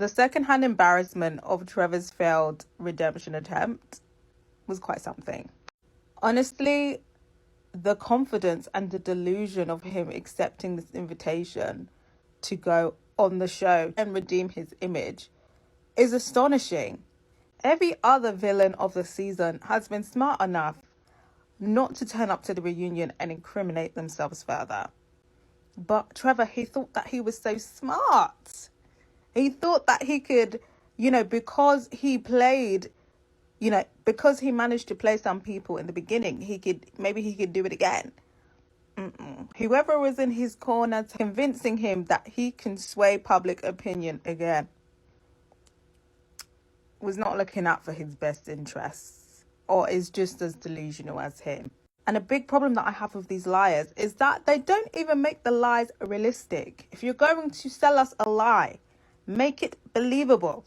The second-hand embarrassment of Trevor's failed redemption attempt was quite something. Honestly, the confidence and the delusion of him accepting this invitation to go on the show and redeem his image is astonishing. Every other villain of the season has been smart enough not to turn up to the reunion and incriminate themselves further. But Trevor, he thought that he was so smart. He thought that he could, because he played, because he managed to play some people in the beginning, he could do it again. Whoever was in his corner convincing him that he can sway public opinion again was not looking out for his best interests, or is just as delusional as him. And a big problem that I have with these liars is that they don't even make the lies realistic. If you're going to sell us a lie, make it believable.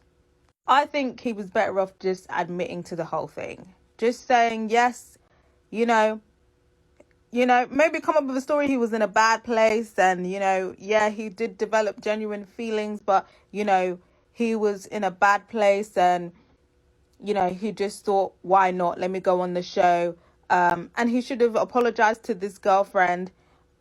I think he was better off just admitting to the whole thing. Just saying, yes, maybe come up with a story. He was in a bad place and, he did develop genuine feelings, but, he was in a bad place and, he just thought, why not? Let me go on the show. And he should have apologized to this girlfriend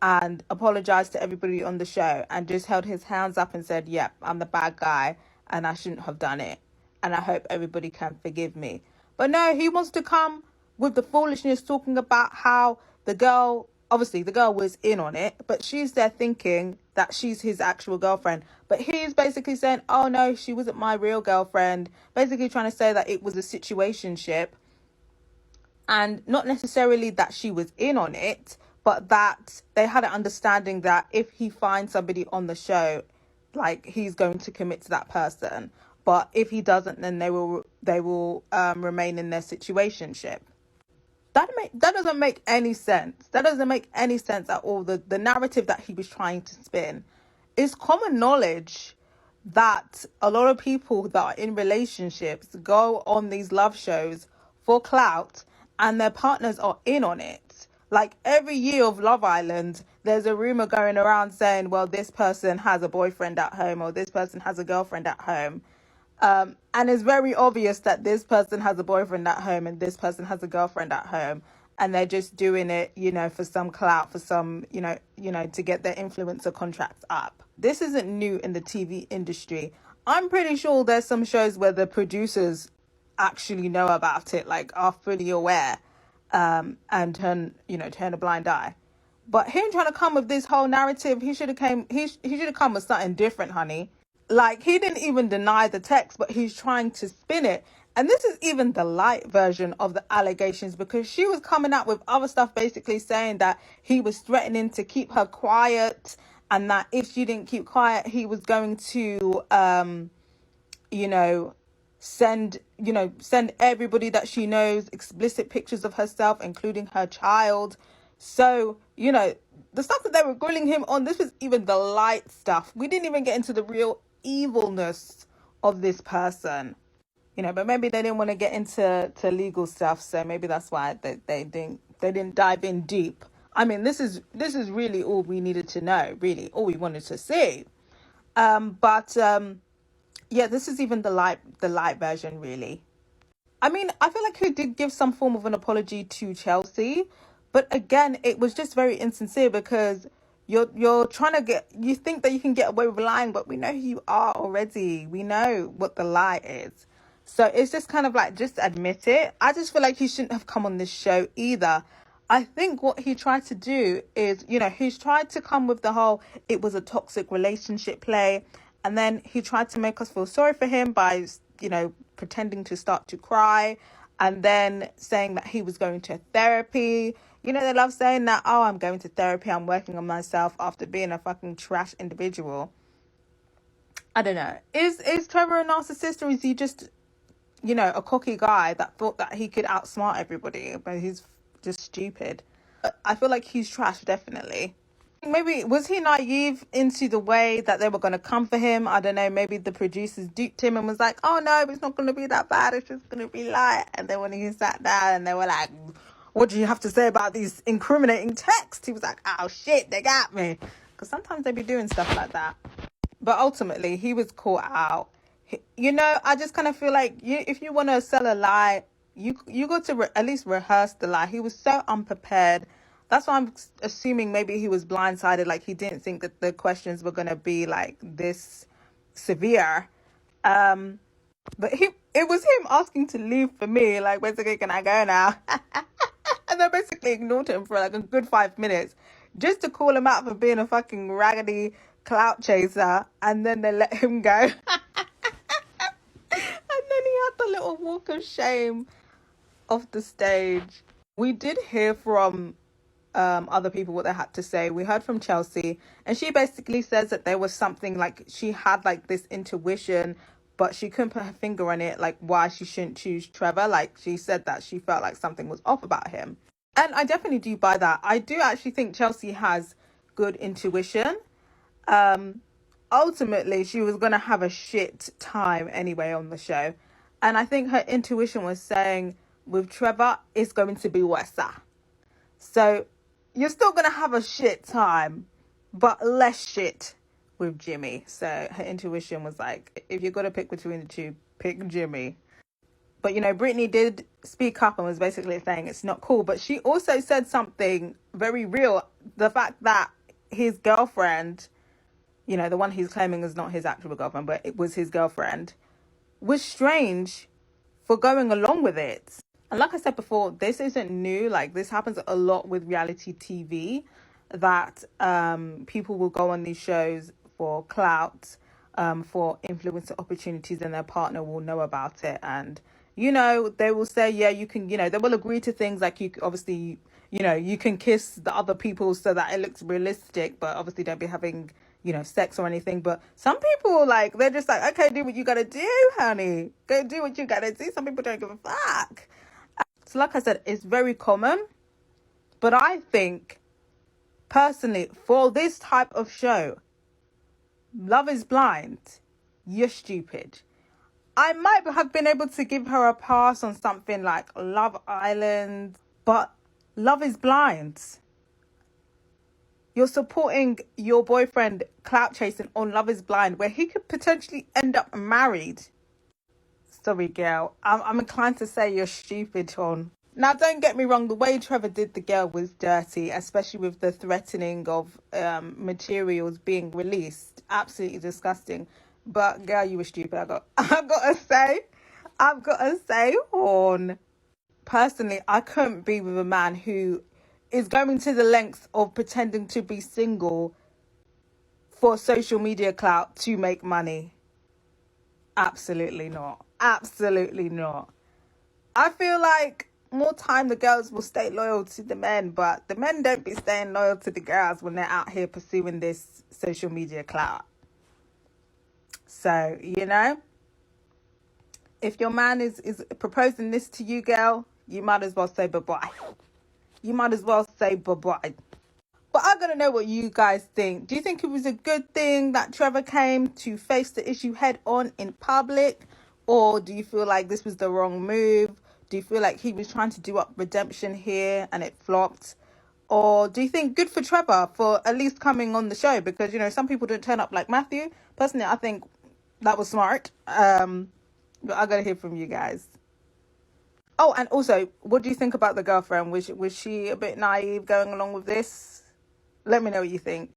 and apologized to everybody on the show and just held his hands up and said, yep, I'm the bad guy and I shouldn't have done it. And I hope everybody can forgive me. But no, he wants to come with the foolishness talking about how the girl was in on it, but she's there thinking that she's his actual girlfriend. But he's basically saying, oh no, she wasn't my real girlfriend. Basically trying to say that it was a situationship. And not necessarily that she was in on it, but that they had an understanding that if he finds somebody on the show, like, he's going to commit to that person. But if he doesn't, then they will remain in their situationship. That doesn't make any sense. That doesn't make any sense at all. The narrative that he was trying to spin is common knowledge that a lot of people that are in relationships go on these love shows for clout and their partners are in on it. Like, every year of Love Island, there's a rumor going around saying, well, this person has a boyfriend at home or this person has a girlfriend at home. And it's very obvious that this person has a boyfriend at home and this person has a girlfriend at home. And they're just doing it, for some clout, for some, to get their influencer contracts up. This isn't new in the TV industry. I'm pretty sure there's some shows where the producers actually know about it, like are fully aware, and turn a blind eye. But him trying to come with this whole narrative, he should have come with something different, honey. Like, he didn't even deny the text, but he's trying to spin it. And this is even the light version of the allegations, because she was coming out with other stuff basically saying that he was threatening to keep her quiet and that if she didn't keep quiet, he was going to, send everybody that she knows explicit pictures of herself, including her child. So, the stuff that they were grilling him on, this was even the light stuff. We didn't even get into the real evilness of this person, but maybe they didn't want to get into legal stuff, so maybe that's why they didn't dive in deep. I mean, this is really all we needed to know, really all we wanted to see. Yeah, this is even the light version, really. I mean, I feel like he did give some form of an apology to Chelsea, but again, it was just very insincere, because you're trying to you think that you can get away with lying, but we know who you are already. We know what the lie is. So it's just kind of like, just admit it. I just feel like he shouldn't have come on this show either. I think what he tried to do is, he's tried to come with the whole, it was a toxic relationship play. And then he tried to make us feel sorry for him by, pretending to start to cry. And then saying that he was going to therapy. They love saying that, oh, I'm going to therapy, I'm working on myself after being a fucking trash individual. I don't know. Is Trevor a narcissist, or is he just, a cocky guy that thought that he could outsmart everybody, but he's just stupid? I feel like he's trash, definitely. Maybe, was he naive into the way that they were going to come for him? I don't know. Maybe the producers duped him and was like, oh no, it's not going to be that bad. It's just going to be light. And then when he sat down and they were like, what do you have to say about these incriminating texts? He was like, oh shit, they got me. Because sometimes they be doing stuff like that. But ultimately, he was caught out. You know, I just kind of feel like if you want to sell a lie, you got to at least rehearse the lie. He was so unprepared. That's why I'm assuming maybe he was blindsided. Like he didn't think that the questions were going to be like this severe. Um, but it was him asking to leave for me. Like basically, can I go now? And they basically ignored him for like a good 5 minutes just to call him out for being a fucking raggedy clout chaser. And then they let him go. And then he had the little walk of shame off the stage. We did hear from other people what they had to say. We heard from Chelsea, and she basically says that there was something like she had like this intuition, but she couldn't put her finger on it, like why she shouldn't choose Trevor. Like she said that she felt like something was off about him. And I definitely do buy that. I do actually think Chelsea has good intuition. Um, Ultimately, she was going to have a shit time anyway on the show. And I think her intuition was saying with Trevor, it's going to be worse. So you're still going to have a shit time, but less shit with Jimmy. So her intuition was like, if you're going to pick between the two, pick Jimmy. But, you know, Brittany did speak up and was basically saying it's not cool. But she also said something very real. The fact that his girlfriend, you know, the one he's claiming is not his actual girlfriend, but it was his girlfriend, was strange for going along with it. And like I said before, this isn't new. Like this happens a lot with reality TV, that people will go on these shows for clout, for influencer opportunities, and their partner will know about it. And, you know, they will say, yeah, you can, you know, they will agree to things like you obviously, you know, you can kiss the other people so that it looks realistic, but obviously don't be having, you know, sex or anything. But some people, like, they're just like, okay, do what you gotta do, honey. Go do what you gotta do. Some people don't give a fuck. So like I said, it's very common. But I think, personally, for this type of show, Love is Blind, you're stupid. I might have been able to give her a pass on something like Love Island, but Love is Blind. You're supporting your boyfriend clout chasing on Love is Blind, where he could potentially end up married. Sorry, girl. I'm inclined to say you're stupid, Hon. Now, don't get me wrong. The way Trevor did the girl was dirty, especially with the threatening of materials being released. Absolutely disgusting. But girl, you were stupid. I've got to say, Hon. Personally, I couldn't be with a man who is going to the lengths of pretending to be single for social media clout to make money. Absolutely not. Absolutely not. I feel like more time the girls will stay loyal to the men, but the men don't be staying loyal to the girls when they're out here pursuing this social media clout. So, you know, if your man is proposing this to you, girl, you might as well say bye-bye. You might as well say bye-bye. But I gotta know what you guys think. Do you think it was a good thing that Trevor came to face the issue head on in public? Or do you feel like this was the wrong move? Do you feel like he was trying to do up redemption here and it flopped? Or do you think good for Trevor for at least coming on the show? Because, you know, some people don't turn up like Matthew. Personally, I think that was smart. But I gotta hear from you guys. Oh, and also, what do you think about the girlfriend? Was she a bit naive going along with this? Let me know what you think.